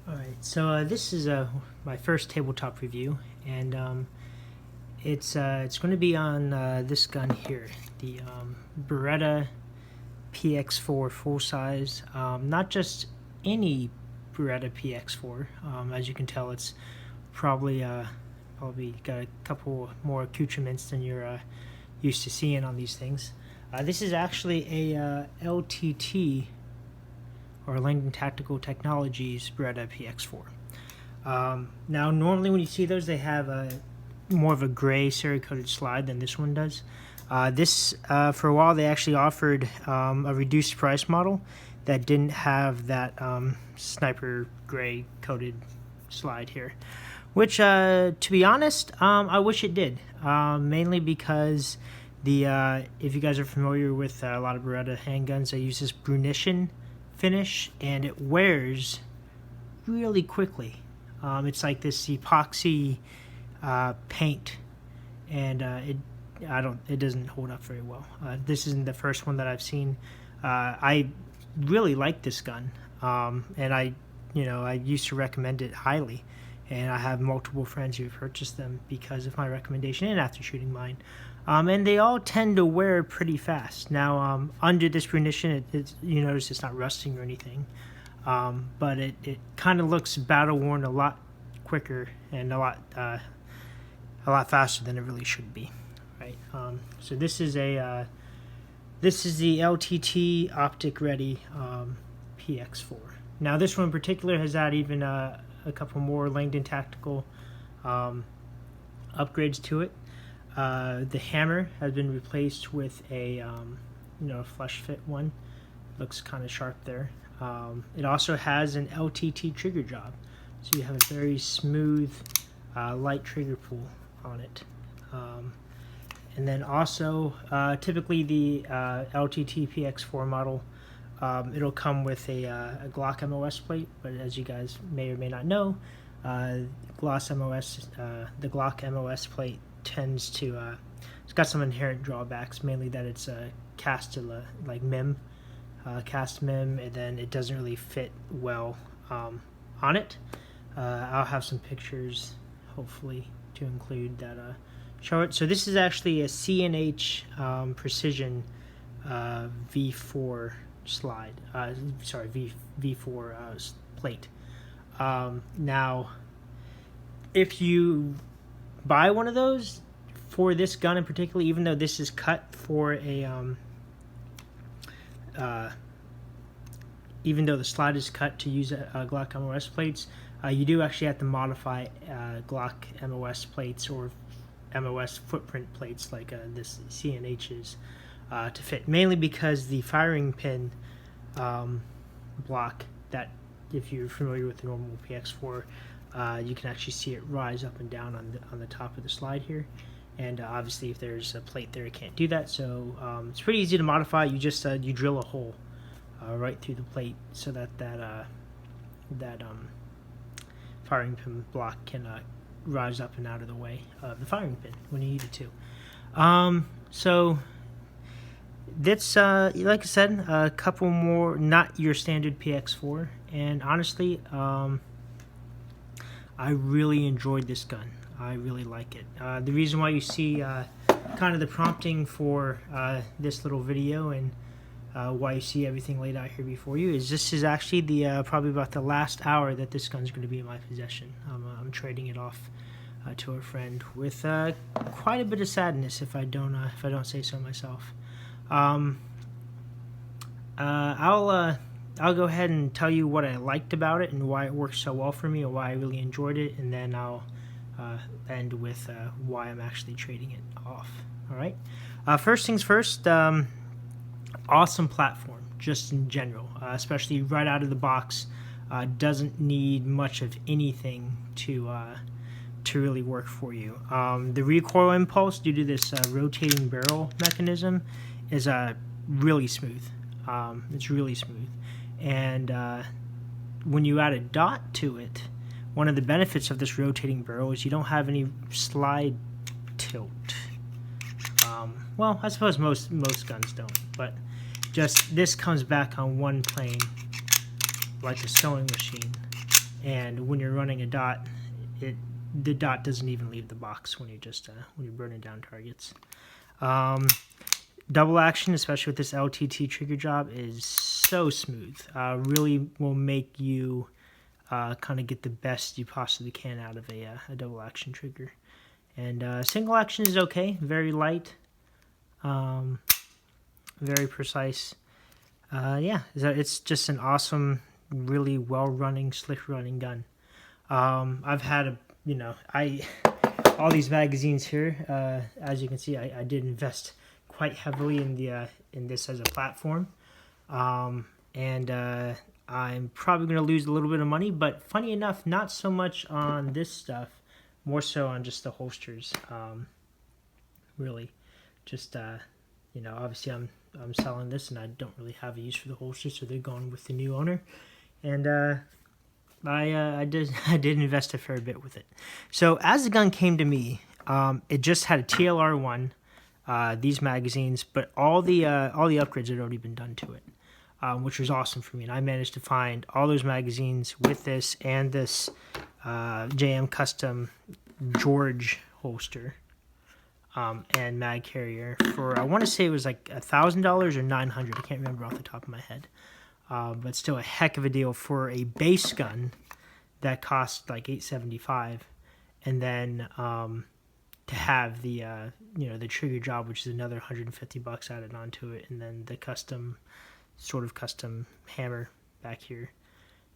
Alright, so this is my first tabletop review, and it's going to be on this gun here, the Beretta px4 full size. Not just any Beretta px4. As you can tell, it's probably got a couple more accoutrements than you're used to seeing on these things. This is actually a LTT, or Langdon Tactical Technologies Beretta px4. Now, normally when you see those, they have more of a gray cerakoted slide than this one does. For a while, they actually offered a reduced price model that didn't have that sniper gray coated slide here, which, to be honest, I wish it did. Mainly because if you guys are familiar with a lot of Beretta handguns, they use this brunition finish, and it wears really quickly. It's like this epoxy paint, and it doesn't hold up very well. This isn't the first one that I've seen. I really like this gun, and I used to recommend it highly, and I have multiple friends who have purchased them because of my recommendation and after shooting mine. And they all tend to wear pretty fast. Now, under this brunition, you notice it's not rusting or anything, but it kind of looks battle worn a lot quicker and a lot faster than it really should be, right? So this is the LTT optic ready px4. Now, this one in particular has had even a couple more Langdon Tactical upgrades to it. The hammer has been replaced with a flush fit one. Looks kind of sharp there. It also has an LTT trigger job, so you have a very smooth, light trigger pull on it. And then also, typically the LTT px4 model, it'll come with a Glock MOS plate, but as you guys may or may not know, the Glock MOS plate tends to it's got some inherent drawbacks, mainly that it's cast like MIM, cast MIM, and then it doesn't really fit well on it. I'll have some pictures hopefully to include that show it. So this is actually a C&H precision V4 slide, V4 plate. Now, if you buy one of those for this gun in particular, even though this is cut for a even though the slide is cut to use Glock MOS plates, you do actually have to modify Glock MOS plates or MOS footprint plates like this C&H's to fit, mainly because the firing pin block, that if you're familiar with the normal px4, you can actually see it rise up and down on the top of the slide here, and obviously if there's a plate there, it can't do that. So it's pretty easy to modify. You just you drill a hole right through the plate so that firing pin block can rise up and out of the way of the firing pin when you need it to. So that's like I said, a couple more, not your standard px4, and honestly, I really enjoyed this gun. I really like it. The reason why you see kind of the prompting for this little video and why you see everything laid out here before you is this is actually the probably about the last hour that this gun's going to be in my possession. I'm trading it off to a friend with quite a bit of sadness, if I don't say so myself. I'll go ahead and tell you what I liked about it and why it worked so well for me, and why I really enjoyed it, and then I'll end with why I'm actually trading it off. All right. First things first. Awesome platform, just in general, especially right out of the box. Doesn't need much of anything to really work for you. The recoil impulse, due to this rotating barrel mechanism, is really smooth. It's really smooth. And when you add a dot to it, one of the benefits of this rotating barrel is you don't have any slide tilt. Well, I suppose most guns don't, but just this comes back on one plane like a sewing machine, and when you're running a dot, the dot doesn't even leave the box when you're burning down targets. Double action, especially with this LTT trigger job, is so smooth. Really will make you kind of get the best you possibly can out of a double action trigger. And single action is okay, very light, very precise. Yeah, it's just an awesome, really well-running, slick-running gun. I've had all these magazines here. As you can see, I did invest quite heavily in this as a platform, and I'm probably going to lose a little bit of money. But funny enough, not so much on this stuff, more so on just the holsters. Really, just obviously I'm selling this, and I don't really have a use for the holsters, so they're going with the new owner, and I did invest a fair bit with it. So as the gun came to me, it just had a TLR1, these magazines, but all the upgrades had already been done to it, which was awesome for me. And I managed to find all those magazines with this and this JM Custom George holster and mag carrier for, I want to say it was like $1,000 or $900. I can't remember off the top of my head. But still a heck of a deal for a base gun that cost like $875, and then to have the the trigger job, which is another $150 added onto it, and then the custom hammer back here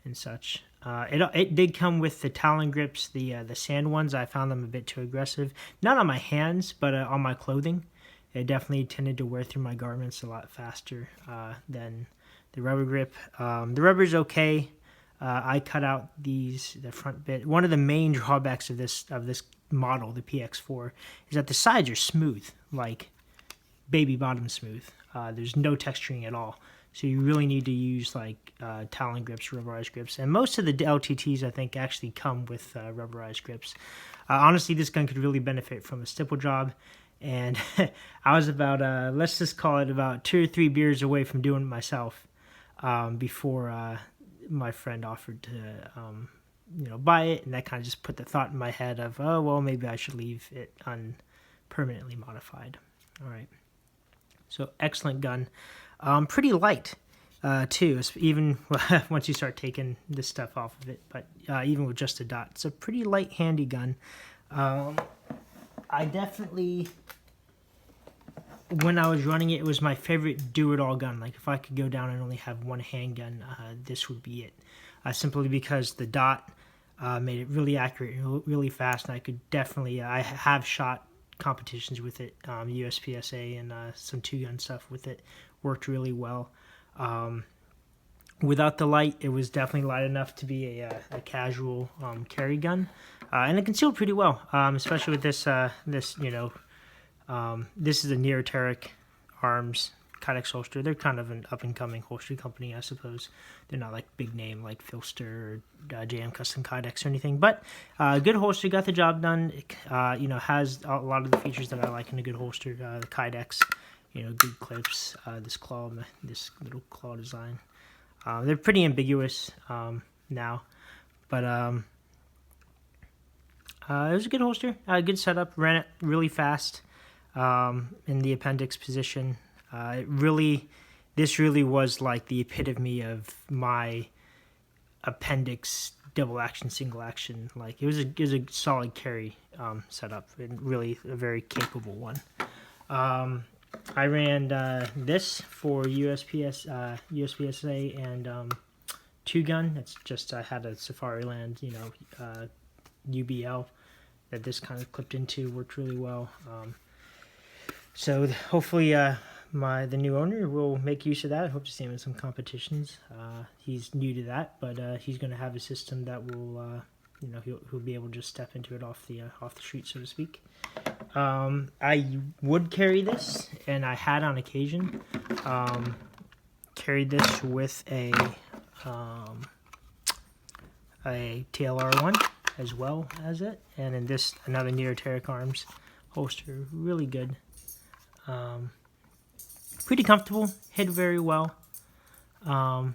and such. It did come with the Talon grips, the sand ones. I found them a bit too aggressive, not on my hands, but on my clothing. It definitely tended to wear through my garments a lot faster than the rubber grip. The rubber's okay. I cut out the front bit. One of the main drawbacks of this model, the px4, is that the sides are smooth, like baby bottom smooth. There's no texturing at all. So you really need to use like Talon grips, rubberized grips. And most of the LTTs, I think, actually come with rubberized grips. Honestly, this gun could really benefit from a stipple job. And I was about, let's just call it about 2 or 3 beers away from doing it myself. Before my friend offered to, buy it, and that kind of just put the thought in my head of, oh, well, maybe I should leave it permanently modified. All right. So excellent gun. Pretty light, too, even once you start taking this stuff off of it, but even with just a dot, it's a pretty light, handy gun. I definitely, when I was running it, it was my favorite do-it-all gun. Like, if I could go down and only have one handgun, this would be it. Simply because the dot made it really accurate, really fast, and I could definitely, I have shot competitions with it, USPSA and some two-gun stuff with it. Worked really well. Without the light, it was definitely light enough to be a casual carry gun, and it concealed pretty well, especially with this this is a Neoteric Arms Kydex holster. They're kind of an up-and-coming holster company, I suppose. They're not like big name like Filster or JM Custom Kydex or anything, but good holster, got the job done. It, has a lot of the features that I like in a good holster. The Kydex, good clips, this claw, this little claw design. They're pretty ambiguous now, but it was a good holster, good setup, ran it really fast in the appendix position. This really was like the epitome of my appendix double action, single action. Like it was a solid carry setup, and really a very capable one. I ran this for USPSA and two gun. It's just I had a Safariland, UBL that this kind of clipped into, worked really well. So hopefully the new owner will make use of that. I hope to see him in some competitions. He's new to that, but he's going to have a system that will, he'll be able to just step into it off the street, so to speak. I would carry this, and I had on occasion carried this with a TLR1 as well as it, and in this another Neoteric Arms holster, really good. Pretty comfortable, hit very well. A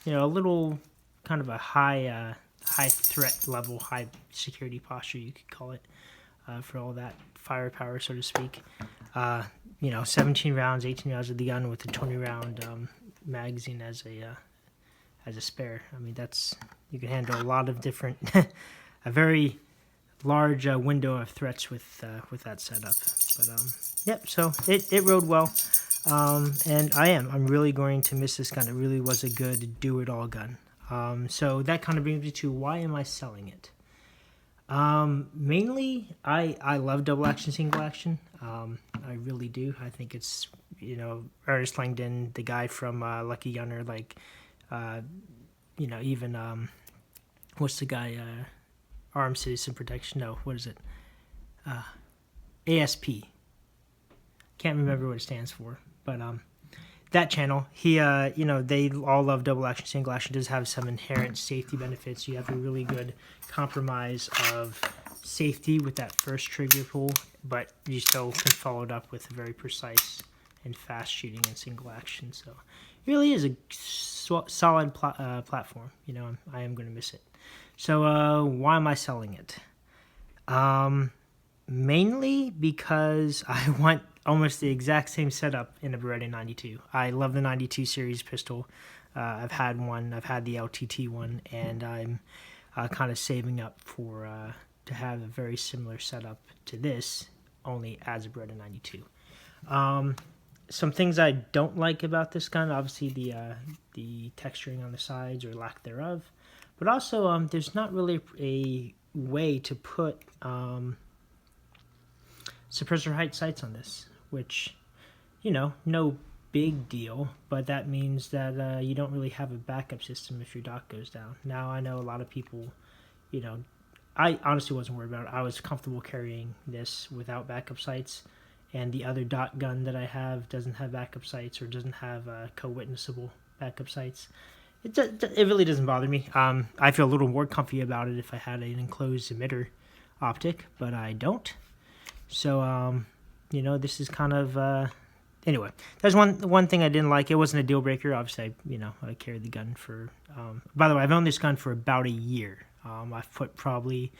little kind of a high high threat level, high security posture, you could call it, for all that firepower, so to speak. 17 rounds, 18 rounds of the gun with a 20-round magazine as a spare. I mean, you can handle a lot of different, a very large window of threats with that setup. But yep, so it rode well, and I'm really going to miss this gun. It really was a good do-it-all gun. So that kind of brings me to, why am I selling it? Mainly, I love double action, single action. I really do. I think it's, Ernest Langdon, the guy from Lucky Gunner, like, even, what's the guy, Armed Citizen Protection? No, what is it? ASP. Can't remember what it stands for, but that channel, they all love double action, single action. It does have some inherent safety benefits. You have a really good compromise of safety with that first trigger pull, but you still can follow it up with a very precise and fast shooting in single action. So it really is a solid platform. I am going to miss it. So why am I selling it? Mainly because I want almost the exact same setup in a Beretta 92. I love the 92 series pistol. I've had one. I've had the LTT one, and I'm kind of saving up for to have a very similar setup to this, only as a Beretta 92. Some things I don't like about this gun, obviously the texturing on the sides or lack thereof, but also there's not really a way to put suppressor height sights on this, which, no big deal, but that means that you don't really have a backup system if your dot goes down. Now, I know a lot of people, I honestly wasn't worried about it. I was comfortable carrying this without backup sights, and the other dot gun that I have doesn't have backup sights or doesn't have co-witnessable backup sights. It really doesn't bother me. I feel a little more comfy about it if I had an enclosed emitter optic, but I don't. So, this is kind of, anyway, there's one thing I didn't like. It wasn't a deal breaker. Obviously, I carried the gun for, by the way, I've owned this gun for about a year. I've put probably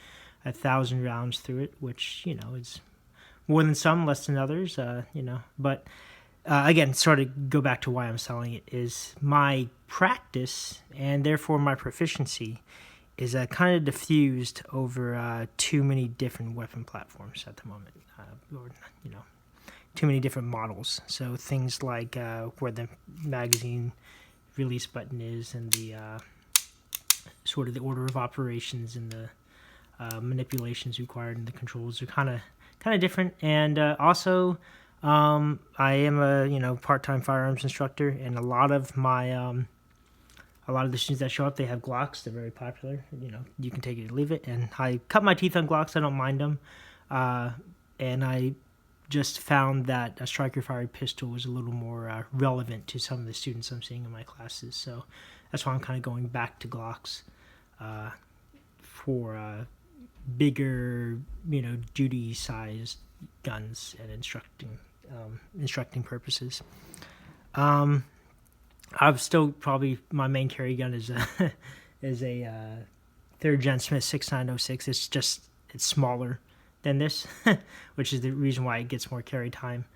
1,000 rounds through it, which, is more than some, less than others, but, again, sort of go back to why I'm selling it, is my practice and therefore my proficiency is kind of diffused over too many different weapon platforms at the moment, or too many different models. So things like where the magazine release button is, and the sort of the order of operations and the manipulations required, and the controls are kind of different. And also, I am a part-time firearms instructor, and a lot of the students that show up, they have Glocks. They're very popular. You can take it or leave it. And I cut my teeth on Glocks. I don't mind them. And I just found that a striker-fired pistol was a little more relevant to some of the students I'm seeing in my classes. So that's why I'm kind of going back to Glocks for bigger, duty-sized guns and instructing purposes. I've still probably, my main carry gun is a third gen Smith 6906. It's smaller than this, which is the reason why it gets more carry time.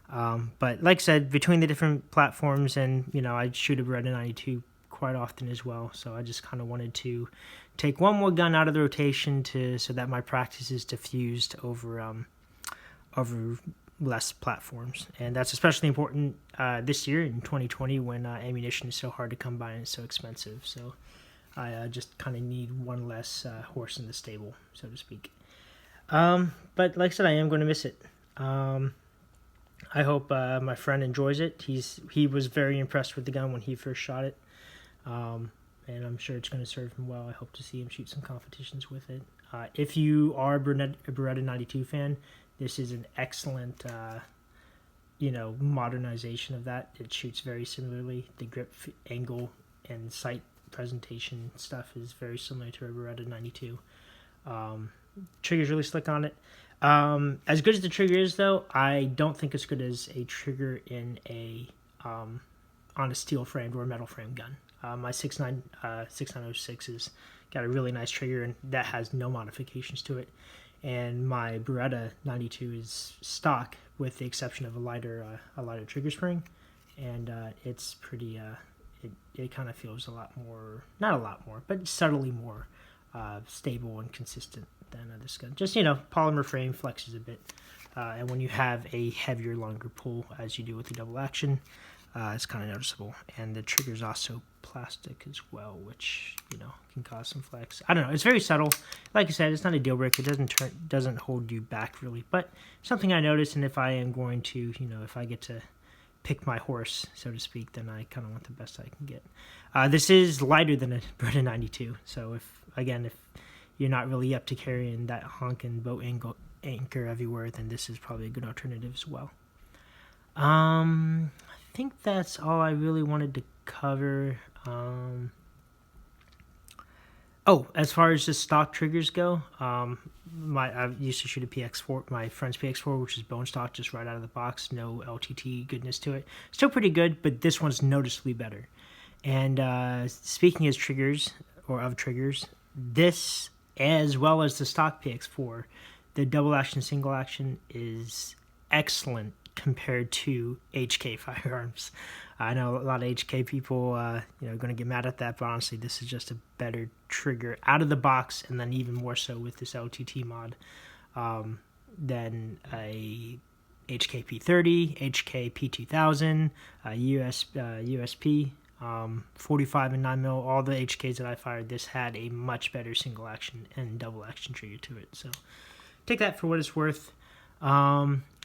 But like I said, between the different platforms, and I shoot a Beretta 92 quite often as well. So I just kind of wanted to take one more gun out of the rotation so that my practice is diffused over less platforms. And that's especially important this year in 2020, when ammunition is so hard to come by and it's so expensive. So I just kind of need one less horse in the stable, so to speak. But like I said, I am going to miss it. I hope my friend enjoys it. He was very impressed with the gun when he first shot it, and I'm sure it's going to serve him well. I hope to see him shoot some competitions with it. If you are a Beretta 92 fan, this is an excellent, modernization of that. It shoots very similarly. The grip angle and sight presentation stuff is very similar to a Beretta 92. Trigger's really slick on it. As good as the trigger is, though, I don't think it's good as a trigger in on a steel framed or a metal frame gun. My 6906 has got a really nice trigger, and that has no modifications to it. And my Beretta 92 is stock, with the exception of a lighter trigger spring, and it's pretty. It kind of feels a lot more, not a lot more, but subtly more stable and consistent than this gun. Just, polymer frame flexes a bit, and when you have a heavier, longer pull, as you do with the double action, it's kind of noticeable. And the trigger's also plastic as well, which can cause some flex. I don't know. It's very subtle. Like I said, it's not a deal breaker. It doesn't hold you back really, but something I noticed. And if I am going to, if I get to pick my horse, so to speak, then I kind of want the best I can get. This is lighter than a Beretta 92, so if you're not really up to carrying that honking boat anchor everywhere, then this is probably a good alternative as well. I think that's all I really wanted to cover. As far as just stock triggers go, I used to shoot a px4, my friend's px4, which is bone stock, just right out of the box, no LTT goodness to it. Still pretty good, but this one's noticeably better. And speaking of triggers, this, as well as the stock px4, the double action, single action is excellent compared to HK firearms. I know a lot of HK people, are going to get mad at that, but honestly, this is just a better trigger out of the box, and then even more so with this LTT mod than a HK P30, HK P2000, USP, 45 and 9mm, all the HKs that I fired, this had a much better single action and double action trigger to it. So take that for what it's worth.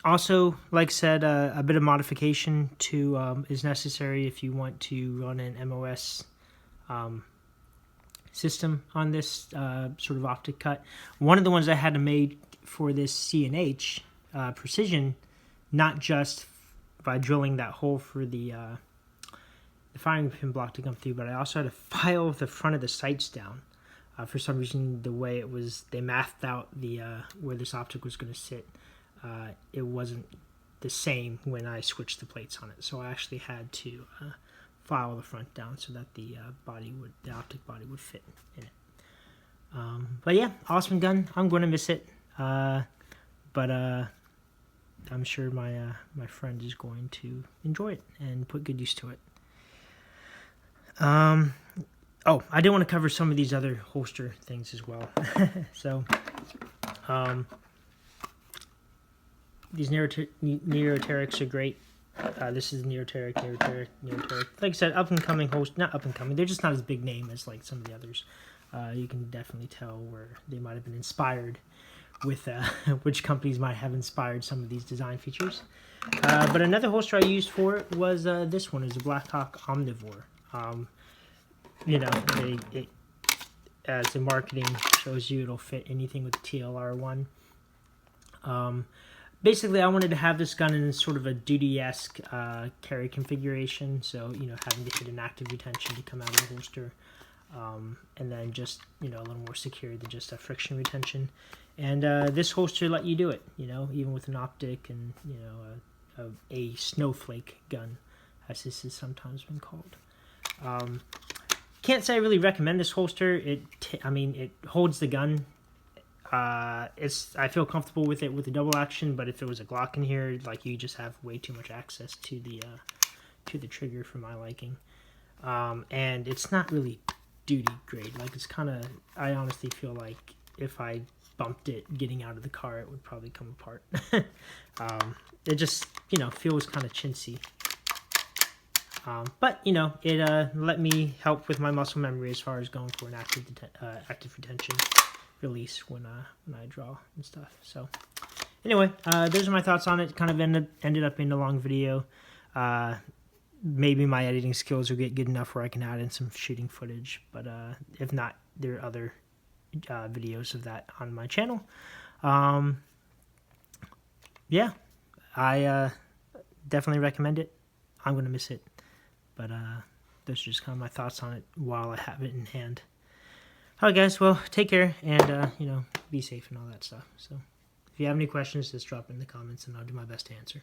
Also, like I said, a bit of modification is necessary if you want to run an MOS system on this sort of optic cut. One of the ones I had to make for this C&H precision, not just by drilling that hole for the firing pin block to come through, but I also had to file the front of the sights down. For some reason, the way it was, they mathed out the where this optic was going to sit. It wasn't the same when I switched the plates on it, so I actually had to file the front down so that the optic body would fit in it. But yeah, awesome gun. I'm going to miss it, but I'm sure my friend is going to enjoy it and put good use to it. I did want to cover some of these other holster things as well. So, these Neoterics are great. This is Neoteric. Like I said, up and coming holster, not up and coming. They're just not as big name as like some of the others. You can definitely tell where they might have been inspired with which companies might have inspired some of these design features. But another holster I used for it was this one. Is a Blackhawk Omnivore. As the marketing shows you, it'll fit anything with TLR1. Basically, I wanted to have this gun in sort of a duty-esque carry configuration, so, having to hit an active retention to come out of the holster, and then just, a little more secure than just a friction retention. And this holster let you do it, even with an optic and, a snowflake gun, as this is sometimes been called. Can't say I really recommend this holster. It holds the gun. I feel comfortable with it with the double action, but if it was a Glock in here, like, you just have way too much access to the trigger for my liking. And it's not really duty grade. Like, it's kind of, I honestly feel like if I bumped it getting out of the car, it would probably come apart. It just, feels kind of chintzy. But, it let me help with my muscle memory as far as going for an active retention release when I draw and stuff. So, anyway, those are my thoughts on it. Kind of ended up being a long video. Maybe my editing skills will get good enough where I can add in some shooting footage. But if not, there are other videos of that on my channel. Yeah, I definitely recommend it. I'm going to miss it. But those are just kind of my thoughts on it while I have it in hand. All right, guys. Well, take care and, be safe and all that stuff. So if you have any questions, just drop it in the comments and I'll do my best to answer.